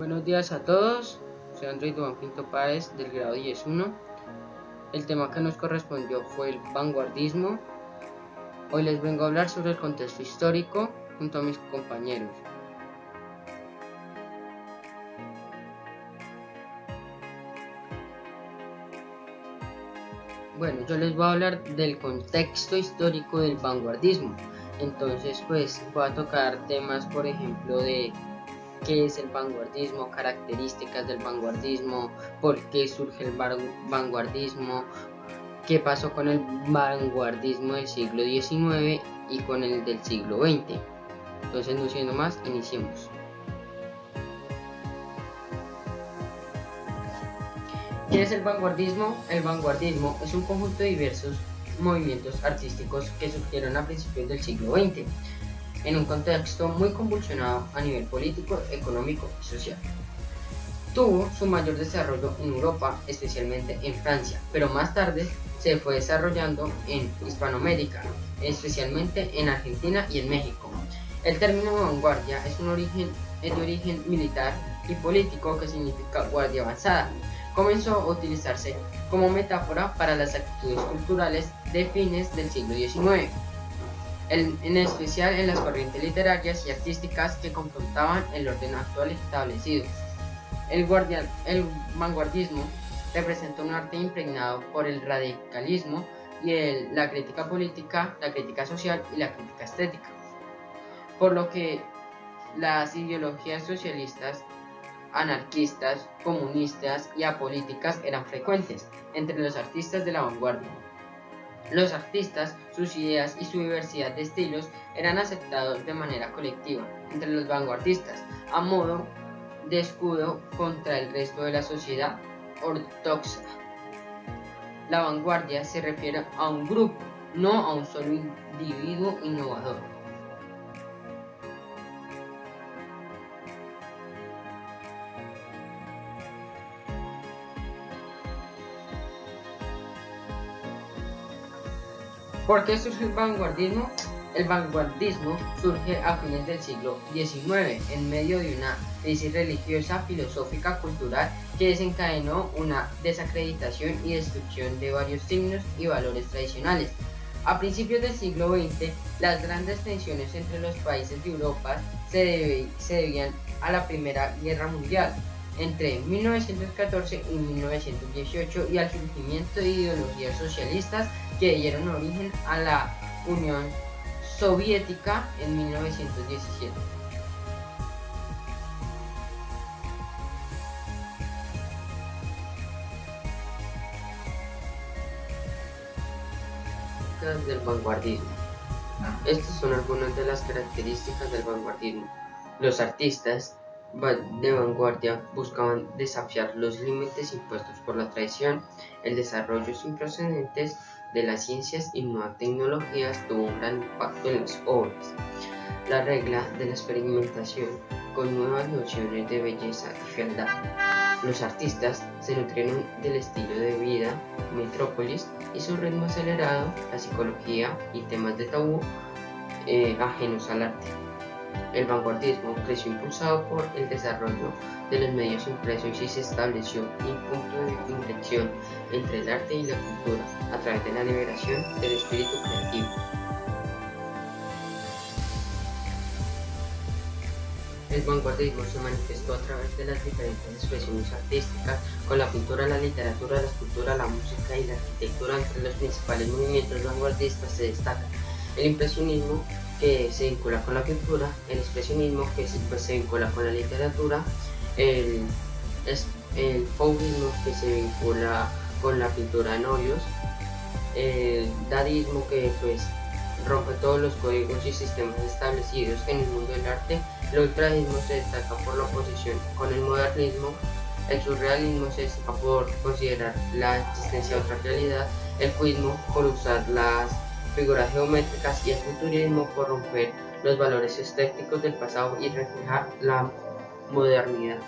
Buenos días a todos, soy Andrés Duan Pinto Páez del grado 10.1. El tema que nos correspondió fue el vanguardismo. Hoy les vengo a hablar sobre el contexto histórico junto a mis compañeros. Bueno, yo les voy a hablar del contexto histórico del vanguardismo. Entonces, pues voy a tocar temas, por ejemplo, de qué es el vanguardismo, características del vanguardismo, por qué surge el vanguardismo, qué pasó con el vanguardismo del siglo XIX y con el del siglo XX. Entonces, no siendo más, iniciemos. ¿Qué es el vanguardismo? El vanguardismo es un conjunto de diversos movimientos artísticos que surgieron a principios del siglo XX, en un contexto muy convulsionado a nivel político, económico y social. Tuvo su mayor desarrollo en Europa, especialmente en Francia, pero más tarde se fue desarrollando en Hispanoamérica, especialmente en Argentina y en México. El término vanguardia es de origen militar y político que significa guardia avanzada. Comenzó a utilizarse como metáfora para las actitudes culturales de fines del siglo XIX, en especial en las corrientes literarias y artísticas que confrontaban el orden actual establecido. El vanguardismo representa un arte impregnado por el radicalismo y la crítica política, la crítica social y la crítica estética, por lo que las ideologías socialistas, anarquistas, comunistas y apolíticas eran frecuentes entre los artistas de la vanguardia. Los artistas, sus ideas y su diversidad de estilos eran aceptados de manera colectiva entre los vanguardistas, a modo de escudo contra el resto de la sociedad ortodoxa. La vanguardia se refiere a un grupo, no a un solo individuo innovador. ¿Por qué surge el vanguardismo? El vanguardismo surge a fines del siglo XIX, en medio de una crisis religiosa, filosófica, cultural, que desencadenó una desacreditación y destrucción de varios signos y valores tradicionales. A principios del siglo XX, las grandes tensiones entre los países de Europa se debían a la Primera Guerra Mundial, entre 1914 y 1918, y al surgimiento de ideologías socialistas que dieron origen a la Unión Soviética en 1917. Del vanguardismo. Estas son algunas de las características del vanguardismo. Los artistas de vanguardia buscaban desafiar los límites impuestos por la tradición. El desarrollo sin precedentes de las ciencias y nuevas tecnologías tuvo un gran impacto en las obras. La regla de la experimentación con nuevas nociones de belleza y fealdad. Los artistas se nutrieron del estilo de vida metrópolis y su ritmo acelerado, la psicología y temas de tabú ajenos al arte. El vanguardismo creció impulsado por el desarrollo de los medios impresos y se estableció un punto de inflexión entre el arte y la cultura a través de la liberación del espíritu creativo. El vanguardismo se manifestó a través de las diferentes expresiones artísticas, con la pintura, la literatura, la escultura, la música y la arquitectura. Entre los principales movimientos vanguardistas se destacan el impresionismo, que se vincula con la pintura, el expresionismo, que se vincula con la literatura, el fauvismo, que se vincula con la pintura en óleos, el dadismo, que rompe todos los códigos y sistemas establecidos en el mundo del arte. El ultraísmo se destaca por la oposición con el modernismo. El surrealismo se destaca por considerar la existencia de otra realidad. El cubismo por usar las figuras geométricas, y el futurismo por romper los valores estéticos del pasado y reflejar la modernidad.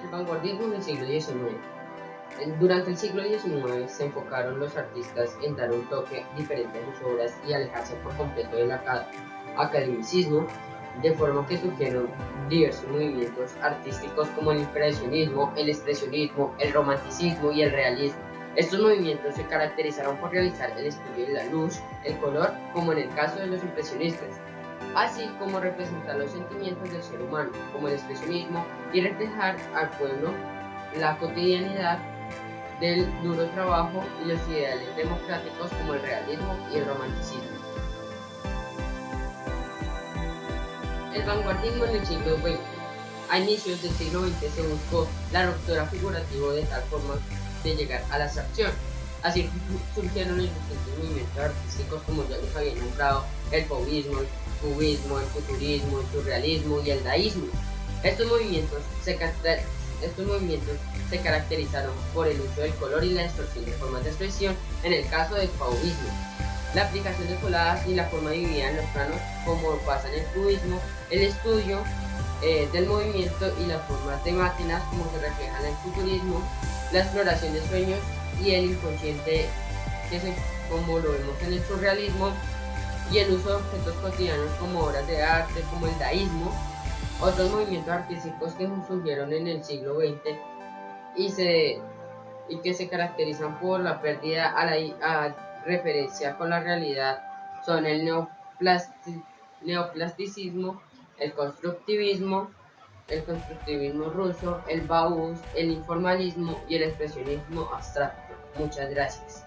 El vanguardismo del siglo XIX. Durante el siglo XIX se enfocaron los artistas en dar un toque diferente a sus obras y alejarse por completo de la academicismo, de forma que surgieron diversos movimientos artísticos como el impresionismo, el expresionismo, el romanticismo y el realismo. Estos movimientos se caracterizaron por realizar el estudio de la luz, el color, como en el caso de los impresionistas, así como representar los sentimientos del ser humano, como el expresionismo, y reflejar al pueblo la cotidianidad del duro trabajo y los ideales democráticos como el realismo y el romanticismo. El vanguardismo en el siglo XX. A inicios del siglo XX se buscó la ruptura figurativa de tal forma de llegar a la abstracción. Así surgieron los distintos movimientos artísticos como ya les había nombrado, el fauvismo, el cubismo, el futurismo, el surrealismo y el daísmo. Estos movimientos se caracterizaron por el uso del color y la distorsión de formas de expresión en el caso del fauvismo. La aplicación de coladas y la forma dividida en los planos, como pasa en el cubismo, el estudio del movimiento y las formas de máquinas, como se reflejan en el futurismo, la exploración de sueños y el inconsciente, como lo vemos en el surrealismo, y el uso de objetos cotidianos como obras de arte, como el daísmo. Otros movimientos artísticos que surgieron en el siglo XX y que se caracterizan por la pérdida a referencia con la realidad son el neoplasticismo, el constructivismo ruso, el Bauhaus, el informalismo y el expresionismo abstracto. Muchas gracias.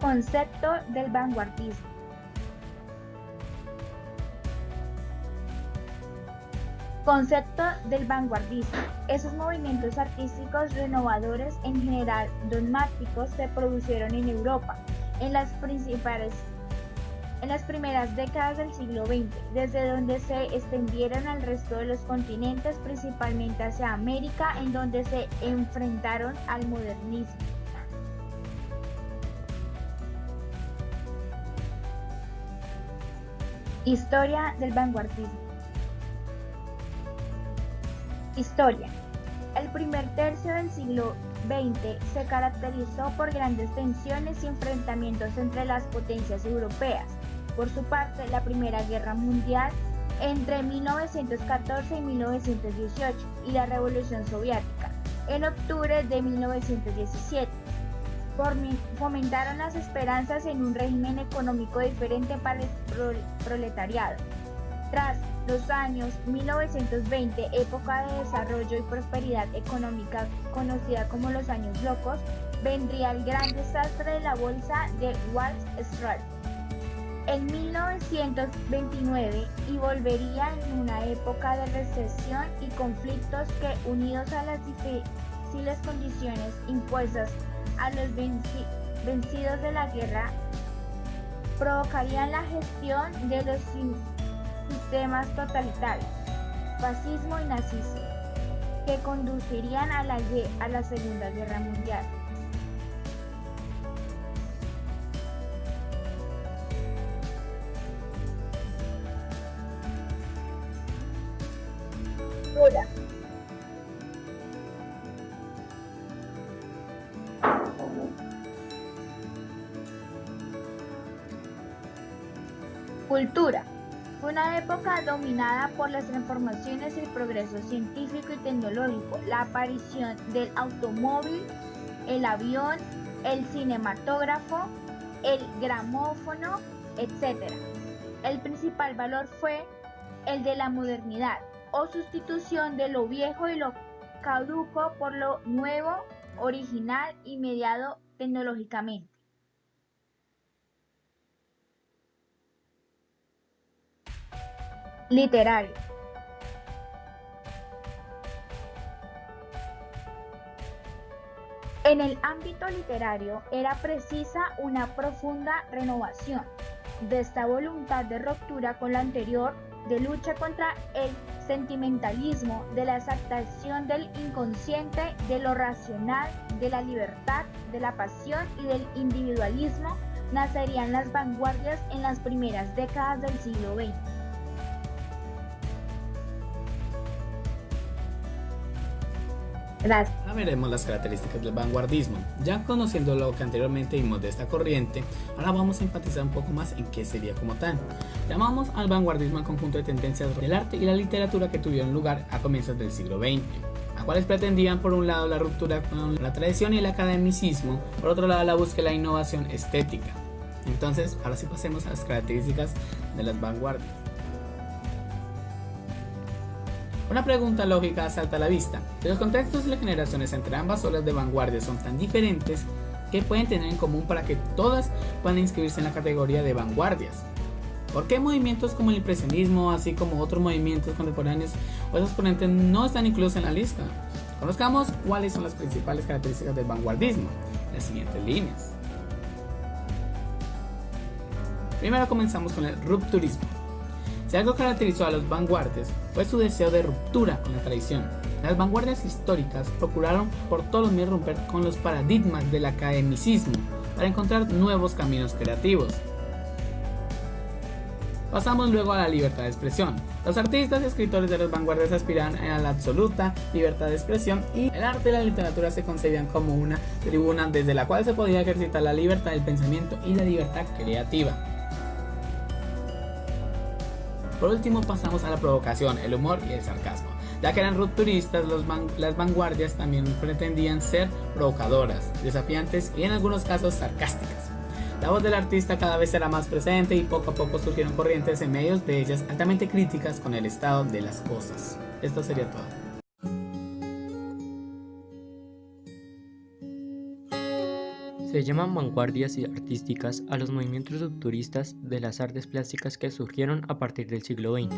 Concepto del vanguardismo. Concepto del vanguardismo. Esos movimientos artísticos renovadores, en general dogmáticos, se produjeron en Europa en las primeras décadas del siglo XX, desde donde se extendieron al resto de los continentes, principalmente hacia América, en donde se enfrentaron al modernismo. Historia del vanguardismo. Historia. El primer tercio del siglo XX se caracterizó por grandes tensiones y enfrentamientos entre las potencias europeas. Por su parte, la Primera Guerra Mundial entre 1914 y 1918 y la Revolución Soviética en octubre de 1917 fomentaron las esperanzas en un régimen económico diferente para el proletariado. Tras los años 1920, época de desarrollo y prosperidad económica conocida como los años locos, vendría el gran desastre de la bolsa de Wall Street en 1929 y volvería en una época de recesión y conflictos que, unidos a las difíciles condiciones impuestas a los vencidos de la guerra, provocarían la gestión de los sistemas totalitarios, fascismo y nazismo, que conducirían a la Segunda Guerra Mundial. Cultura. Fue una época dominada por las transformaciones y el progreso científico y tecnológico, la aparición del automóvil, el avión, el cinematógrafo, el gramófono, etc. El principal valor fue el de la modernidad, o sustitución de lo viejo y lo caduco por lo nuevo, original y mediado tecnológicamente. Literario. En el ámbito literario era precisa una profunda renovación de esta voluntad de ruptura con la anterior, de lucha contra el sentimentalismo, de la exaltación del inconsciente, de lo racional, de la libertad, de la pasión y del individualismo. Nacerían las vanguardias en las primeras décadas del siglo XX. Gracias. Ahora veremos las características del vanguardismo. Ya conociendo lo que anteriormente vimos de esta corriente, ahora vamos a enfatizar un poco más en qué sería como tal. Llamamos al vanguardismo al conjunto de tendencias del arte y la literatura que tuvieron lugar a comienzos del siglo XX, las cuales pretendían por un lado la ruptura con la tradición y el academicismo, por otro lado la búsqueda de la innovación estética. Entonces, ahora sí pasemos a las características de las vanguardias. Una pregunta lógica salta a la vista. Si los contextos y las generaciones entre ambas olas de vanguardia son tan diferentes, ¿qué pueden tener en común para que todas puedan inscribirse en la categoría de vanguardias? ¿Por qué movimientos como el impresionismo, así como otros movimientos contemporáneos o esos exponentes no están incluidos en la lista? Conozcamos cuáles son las principales características del vanguardismo en las siguientes líneas. Primero comenzamos con el rupturismo. Si algo caracterizó a los vanguardias fue su deseo de ruptura con la tradición. Las vanguardias históricas procuraron por todos los medios romper con los paradigmas del academicismo para encontrar nuevos caminos creativos. Pasamos luego a la libertad de expresión. Los artistas y escritores de las vanguardias aspiraban a la absoluta libertad de expresión y el arte y la literatura se concebían como una tribuna desde la cual se podía ejercitar la libertad del pensamiento y la libertad creativa. Por último pasamos a la provocación, el humor y el sarcasmo. Ya que eran rupturistas, las vanguardias también pretendían ser provocadoras, desafiantes y en algunos casos sarcásticas. La voz del artista cada vez era más presente y poco a poco surgieron corrientes en medios de ellas altamente críticas con el estado de las cosas. Esto sería todo. Se llaman vanguardias artísticas a los movimientos rupturistas de las artes plásticas que surgieron a partir del siglo XX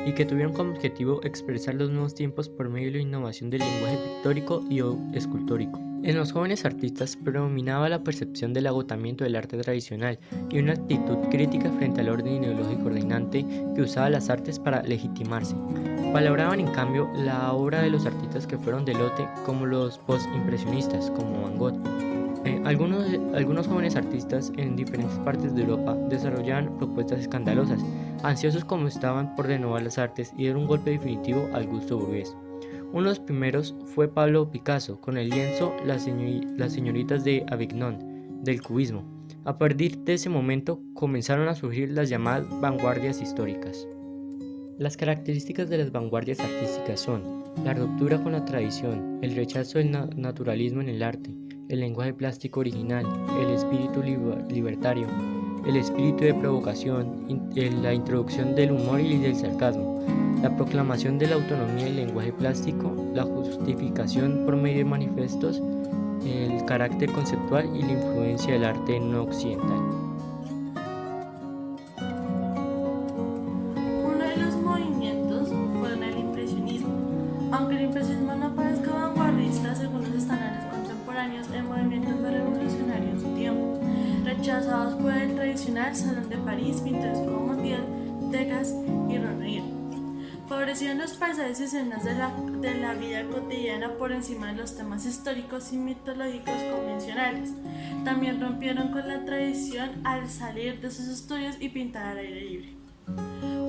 y que tuvieron como objetivo expresar los nuevos tiempos por medio de la innovación del lenguaje pictórico y escultórico. En los jóvenes artistas predominaba la percepción del agotamiento del arte tradicional y una actitud crítica frente al orden ideológico reinante que usaba las artes para legitimarse. Valoraban en cambio la obra de los artistas que fueron de lote, como los post-impresionistas, como Van Gogh. Algunos jóvenes artistas en diferentes partes de Europa desarrollaban propuestas escandalosas, ansiosos como estaban por renovar las artes y dar un golpe definitivo al gusto burgués. Uno de los primeros fue Pablo Picasso con el lienzo Las señoritas de Avignon, del cubismo. A partir de ese momento comenzaron a surgir las llamadas vanguardias históricas. Las características de las vanguardias artísticas son la ruptura con la tradición, el rechazo del naturalismo en el arte, el lenguaje plástico original, el espíritu libertario, el espíritu de provocación, la introducción del humor y del sarcasmo, la proclamación de la autonomía del lenguaje plástico, la justificación por medio de manifiestos, el carácter conceptual y la influencia del arte no occidental. Uno de los movimientos fue el impresionismo. Aunque el impresionismo no parezca vanguardista según los estándares contemporáneos, el movimiento fue revolucionario en su tiempo. Rechazados por el tradicional Salón de París, pintores como Montiel, Degas y Renoir. Favorecían los paisajes y escenas de la vida cotidiana por encima de los temas históricos y mitológicos convencionales. También rompieron con la tradición al salir de sus estudios y pintar al aire libre.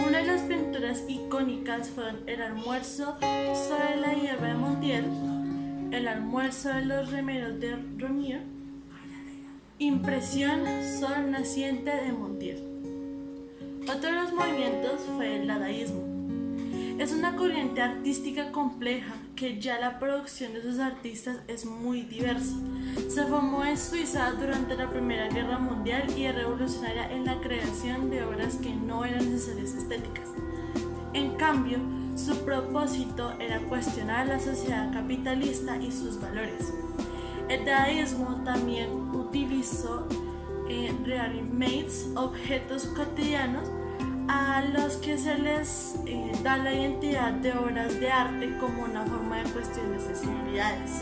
Una de las pinturas icónicas fueron El almuerzo sobre la hierba de Montiel, El almuerzo de los remeros de Renoir, Impresión Sol naciente de Montiel. Otro de los movimientos fue el dadaísmo. Es una corriente artística compleja que ya la producción de sus artistas es muy diversa. Se formó en Suiza durante la Primera Guerra Mundial y es revolucionaria en la creación de obras que no eran necesarias estéticas. En cambio, su propósito era cuestionar la sociedad capitalista y sus valores. El dadaísmo también utilizó realities, objetos cotidianos, a los que se les da la identidad de obras de arte como una forma de cuestionar sensibilidades,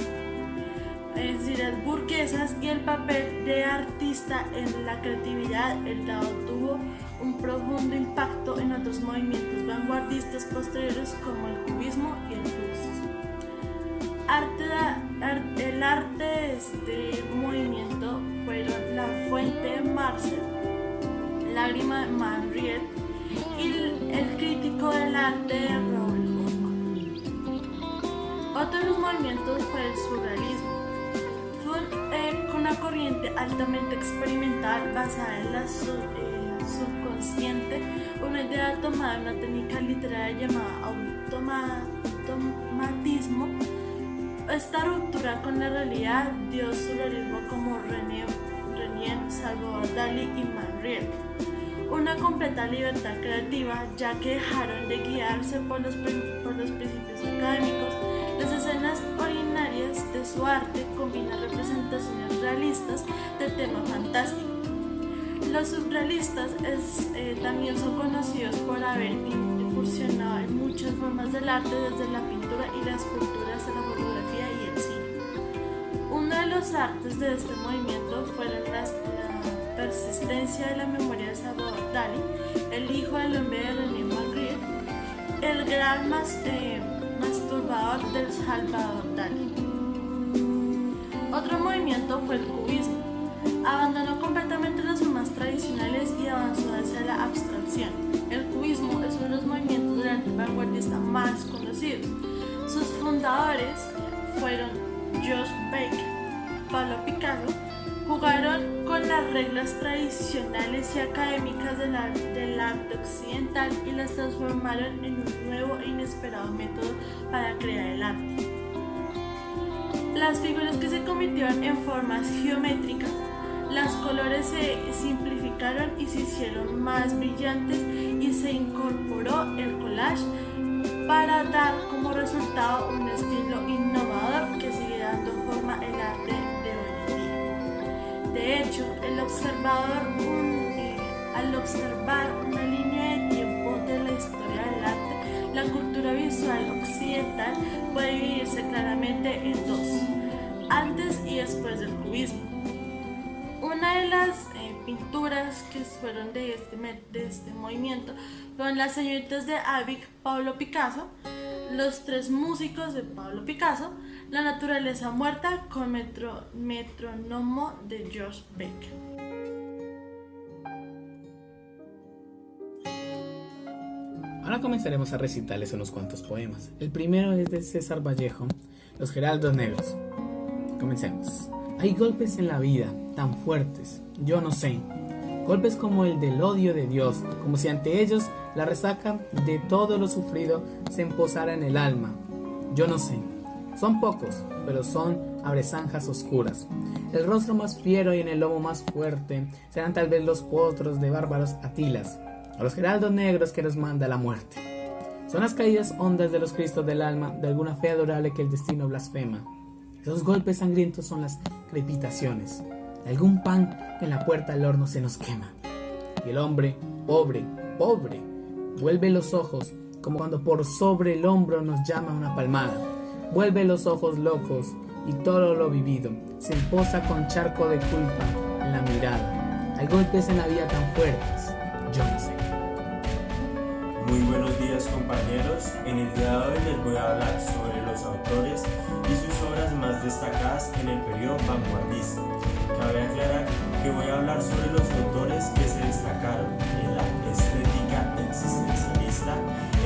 es decir, las burguesas, y el papel de artista en la creatividad. El dado tuvo un profundo impacto en otros movimientos vanguardistas posteriores como el cubismo y el fluxismo. El arte de este movimiento fueron La Fuente de Marcel, Lágrima de Manriet y el crítico del arte de Raoul Gauguin. Otro de los movimientos fue el surrealismo. Fue una corriente altamente experimental basada en la subconsciente, una idea tomada de una técnica literaria llamada automatismo. Esta ruptura con la realidad dio surrealismo como René, Salvador Dalí y Magritte una completa libertad creativa, ya que dejaron de guiarse por los principios académicos. Las escenas originarias de su arte combinan representaciones realistas del tema fantástico. Los surrealistas también son conocidos por haber incursionado en muchas formas del arte, desde la pintura y la escultura hasta la fotografía y el cine. Uno de los artes de este movimiento fueron la persistencia de la memoria de Salvador Dalí, el hijo del hombre de René Magritte, el gran masturbador de Salvador Dalí. Otro movimiento fue el cubismo. Abandonó completamente las formas tradicionales y avanzó hacia la abstracción. El cubismo es uno de los movimientos del arte vanguardista más conocidos. Sus fundadores fueron George Baker, Pablo Picasso. Jugaron con las reglas tradicionales y académicas del arte occidental y las transformaron en un nuevo e inesperado método para crear el arte. Las figuras que se convirtieron en formas geométricas, los colores se simplificaron y se hicieron más brillantes y se incorporó el collage para dar como resultado un estilo innovador que sigue dando forma al arte de hoy en día. De hecho, al observar una línea de tiempo de la historia del arte, la cultura visual occidental puede dividirse claramente en dos: antes y después del cubismo. Una de las pinturas que fueron de este movimiento fueron las señoritas de Avic, Pablo Picasso, los tres músicos de Pablo Picasso, la naturaleza muerta con metrónomo de George Baker. Ahora comenzaremos a recitarles unos cuantos poemas. El primero es de César Vallejo, Los Geraldos Negros. Comencemos. Hay golpes en la vida tan fuertes, yo no sé, golpes como el del odio de Dios, como si ante ellos la resaca de todo lo sufrido se emposara en el alma. Yo no sé, son pocos, pero son abresanjas oscuras. El rostro más fiero y en el lomo más fuerte serán tal vez los potros de bárbaros Atilas, a los geraldos negros que nos manda la muerte. Son las caídas hondas de los cristos del alma, de alguna fe adorable que el destino blasfema. Esos golpes sangrientos son las crepitaciones de algún pan que en la puerta del horno se nos quema. Y el hombre, pobre, vuelve los ojos como cuando por sobre el hombro nos llama una palmada. Vuelve los ojos locos y todo lo vivido se emposa con charco de culpa en la mirada. Hay golpes en la vida tan fuertes, yo no sé. Muy buenos días, compañeros. En el día de hoy les voy a hablar sobre los autores y sus obras más destacadas en el periodo vanguardista. Cabe aclarar que voy a hablar sobre los autores que se destacaron en la estética existencialista,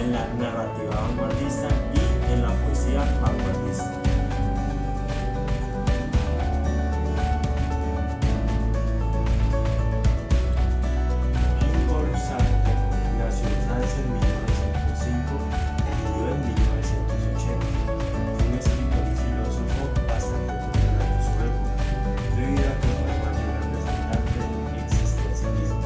en la narrativa vanguardista y en la poesía vanguardista. Jean-Paul Sartre nació en Francia en 1905 y murió en 1980. Fue un escritor y filósofo bastante popular en su época, debido a que fue el mayor representante del existencialismo.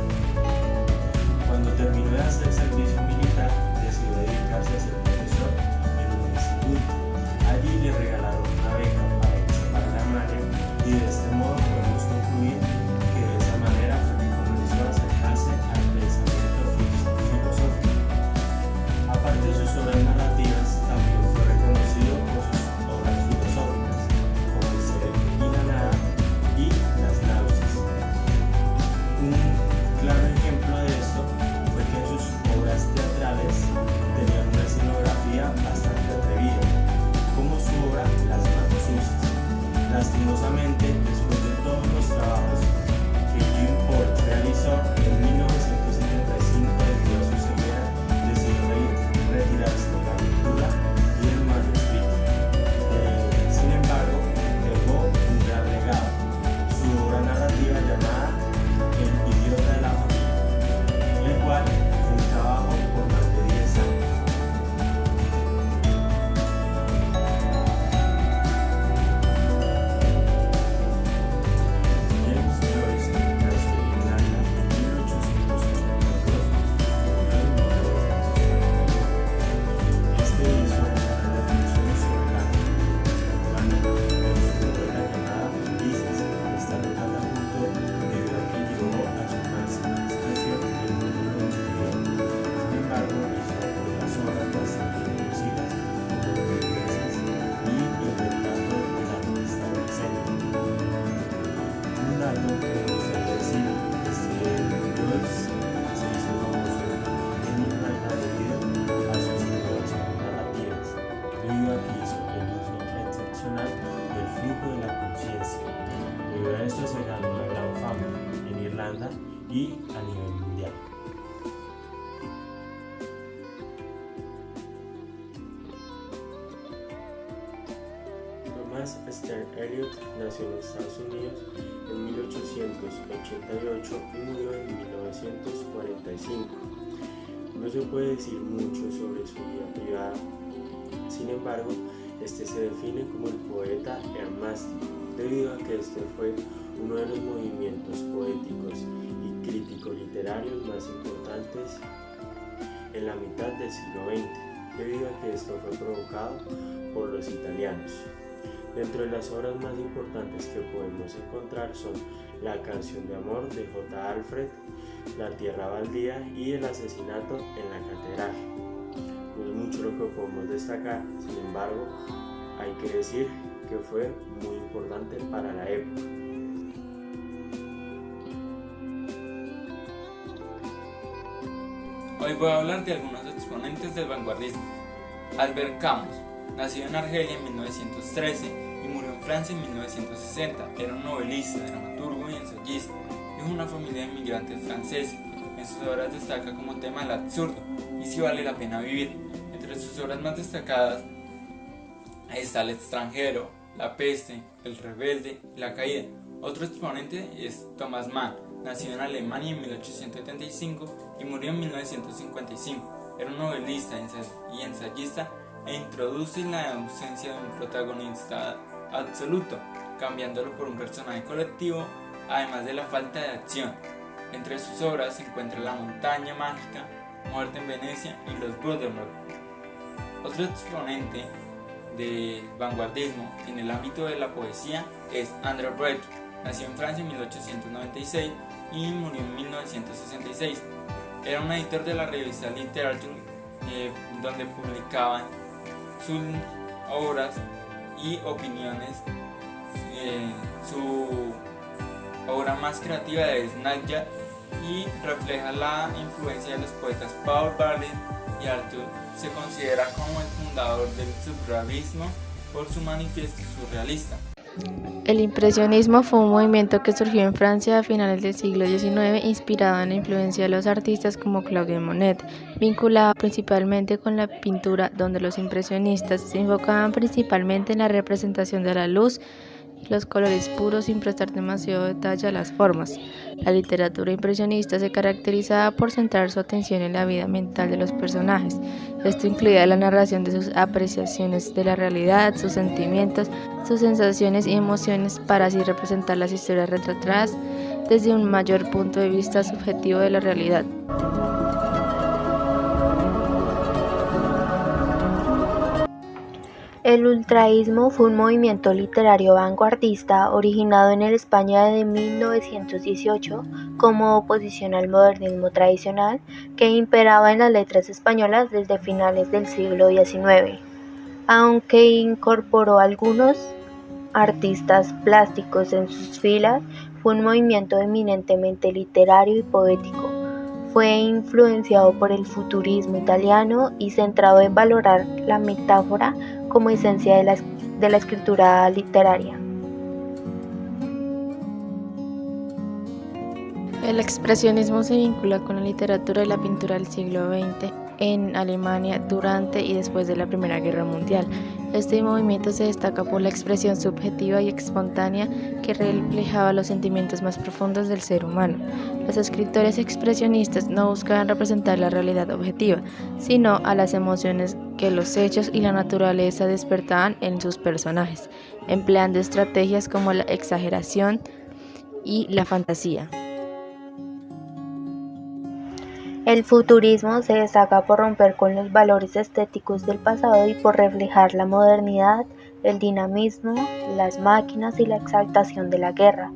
y a nivel mundial. Thomas Stern Eliot nació en Estados Unidos en 1888 y murió en 1945. No se puede decir mucho sobre su vida privada, sin embargo, este se define como el poeta hermástico, debido a que este fue uno de los movimientos poéticos y crítico-literarios más importantes en la mitad del siglo XX, debido a que esto fue provocado por los italianos. Dentro de las obras más importantes que podemos encontrar son La canción de amor de J. Alfred, La tierra baldía y El asesinato en la catedral. No es mucho lo que podemos destacar, sin embargo, hay que decir que fue muy importante para la época. Hoy voy a hablar de algunos exponentes del vanguardismo. Albert Camus, nació en Argelia en 1913 y murió en Francia en 1960. Era un novelista, dramaturgo y ensayista. Hijo de una familia de inmigrantes franceses. En sus obras destaca como tema el absurdo y si vale la pena vivir. Entre sus obras más destacadas está El extranjero, La peste, El rebelde y La caída. Otro exponente es Thomas Mann. Nació en Alemania en 1875 y murió en 1955. Era un novelista y ensayista e introduce la ausencia de un protagonista absoluto, cambiándolo por un personaje colectivo, además de la falta de acción. Entre sus obras se encuentra La montaña mágica, Muerte en Venecia y Los Brotherhood. Otro exponente del vanguardismo en el ámbito de la poesía es André Breton. Nació en Francia en 1896 y murió en 1966. Era un editor de la revista Literature, donde publicaban sus obras y opiniones. Su obra más creativa es Nadja y refleja la influencia de los poetas Paul Barley y Arthur. Se considera como el fundador del surrealismo por su manifiesto surrealista. El impresionismo fue un movimiento que surgió en Francia a finales del siglo XIX, inspirado en la influencia de los artistas como Claude Monet, vinculado principalmente con la pintura, donde los impresionistas se enfocaban principalmente en la representación de la luz y los colores puros sin prestar demasiado detalle a las formas. La literatura impresionista se caracterizaba por centrar su atención en la vida mental de los personajes. Esto incluía la narración de sus apreciaciones de la realidad, sus sentimientos, sus sensaciones y emociones, para así representar las historias retratadas desde un mayor punto de vista subjetivo de la realidad. El ultraísmo fue un movimiento literario vanguardista originado en el España de 1918 como oposición al modernismo tradicional que imperaba en las letras españolas desde finales del siglo XIX. Aunque incorporó algunos artistas plásticos en sus filas, fue un movimiento eminentemente literario y poético. Fue influenciado por el futurismo italiano y centrado en valorar la metáfora como esencia de la escritura literaria. El expresionismo se vincula con la literatura y la pintura del siglo XX en Alemania durante y después de la Primera Guerra Mundial. Este movimiento se destaca por la expresión subjetiva y espontánea que reflejaba los sentimientos más profundos del ser humano. Los escritores expresionistas no buscaban representar la realidad objetiva, sino a las emociones que los hechos y la naturaleza despertaban en sus personajes, empleando estrategias como la exageración y la fantasía. El futurismo se destaca por romper con los valores estéticos del pasado y por reflejar la modernidad, el dinamismo, las máquinas y la exaltación de la guerra.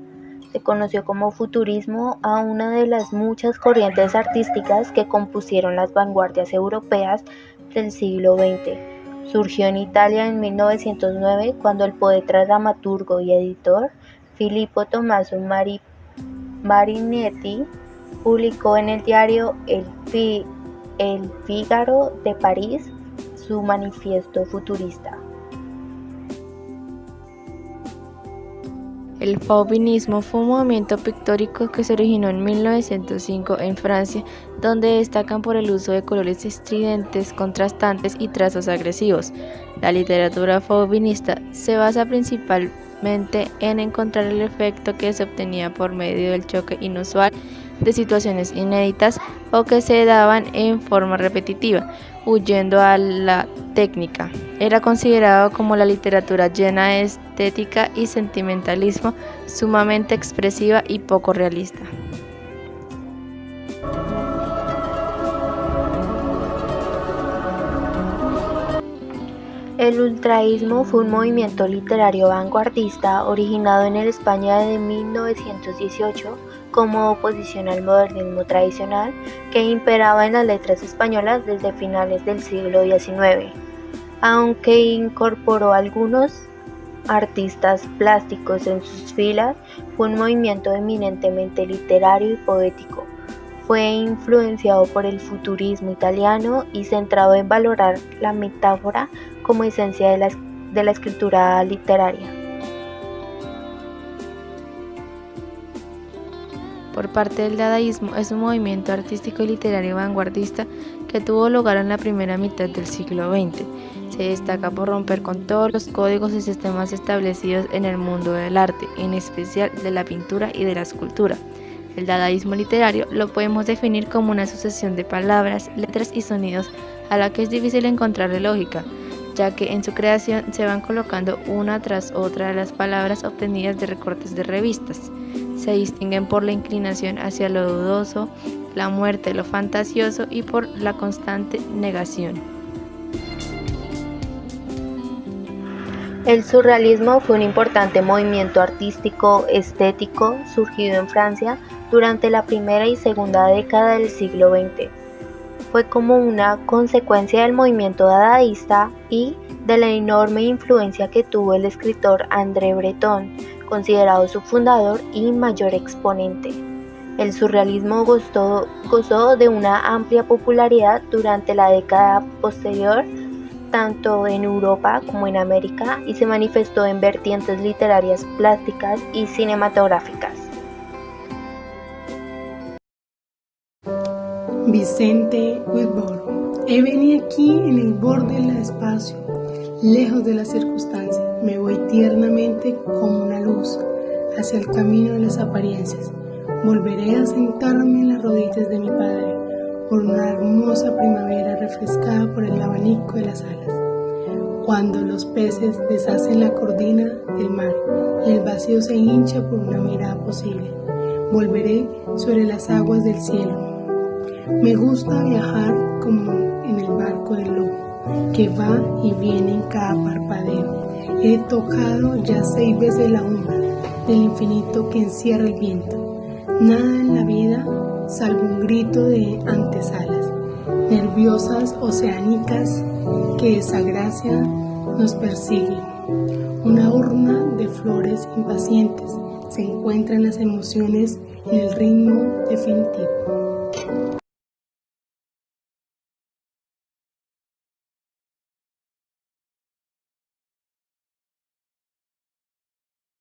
Se conoció como futurismo a una de las muchas corrientes artísticas que compusieron las vanguardias europeas del siglo XX. Surgió en Italia en 1909 cuando el poeta, dramaturgo y editor Filippo Tommaso Marinetti publicó en el diario El Figaro de París su manifiesto futurista. El fauvinismo fue un movimiento pictórico que se originó en 1905 en Francia, donde destacan por el uso de colores estridentes, contrastantes y trazos agresivos. La literatura fauvinista se basa principalmente en encontrar el efecto que se obtenía por medio del choque inusual de situaciones inéditas o que se daban en forma repetitiva, huyendo a la técnica. Era considerado como la literatura llena de estética y sentimentalismo, sumamente expresiva y poco realista. El ultraísmo fue un movimiento literario vanguardista originado en el España de 1918 como oposición al modernismo tradicional que imperaba en las letras españolas desde finales del siglo XIX. Aunque incorporó algunos artistas plásticos en sus filas, fue un movimiento eminentemente literario y poético. Fue influenciado por el futurismo italiano y centrado en valorar la metáfora como esencia de la escritura literaria. Por parte del dadaísmo, es un movimiento artístico y literario vanguardista que tuvo lugar en la primera mitad del siglo XX. Se destaca por romper con todos los códigos y sistemas establecidos en el mundo del arte, en especial de la pintura y de la escultura. El dadaísmo literario lo podemos definir como una sucesión de palabras, letras y sonidos a la que es difícil encontrarle lógica, ya que en su creación se van colocando una tras otra de las palabras obtenidas de recortes de revistas. Se distinguen por la inclinación hacia lo dudoso, la muerte, lo fantasioso y por la constante negación. El surrealismo fue un importante movimiento artístico estético surgido en Francia durante la primera y segunda década del siglo XX. Fue como una consecuencia del movimiento dadaísta y de la enorme influencia que tuvo el escritor André Breton, considerado su fundador y mayor exponente. El surrealismo gozó de una amplia popularidad durante la década posterior, tanto en Europa como en América, y se manifestó en vertientes literarias, plásticas y cinematográficas. Vicente Whitborough. He venido aquí en el borde del espacio, lejos de las circunstancias. Me voy tiernamente como una luz hacia el camino de las apariencias. Volveré a sentarme en las rodillas de mi padre por una hermosa primavera refrescada por el abanico de las alas. Cuando los peces deshacen la cortina del mar y el vacío se hincha por una mirada posible, volveré sobre las aguas del cielo. Me gusta viajar como en el barco del lobo, que va y viene en cada parpadeo. He tocado ya 6 veces la umbra del infinito que encierra el viento. Nada en la vida salvo un grito de antesalas, nerviosas oceánicas que esa gracia nos persigue. Una urna de flores impacientes se encuentra en las emociones en el ritmo definitivo.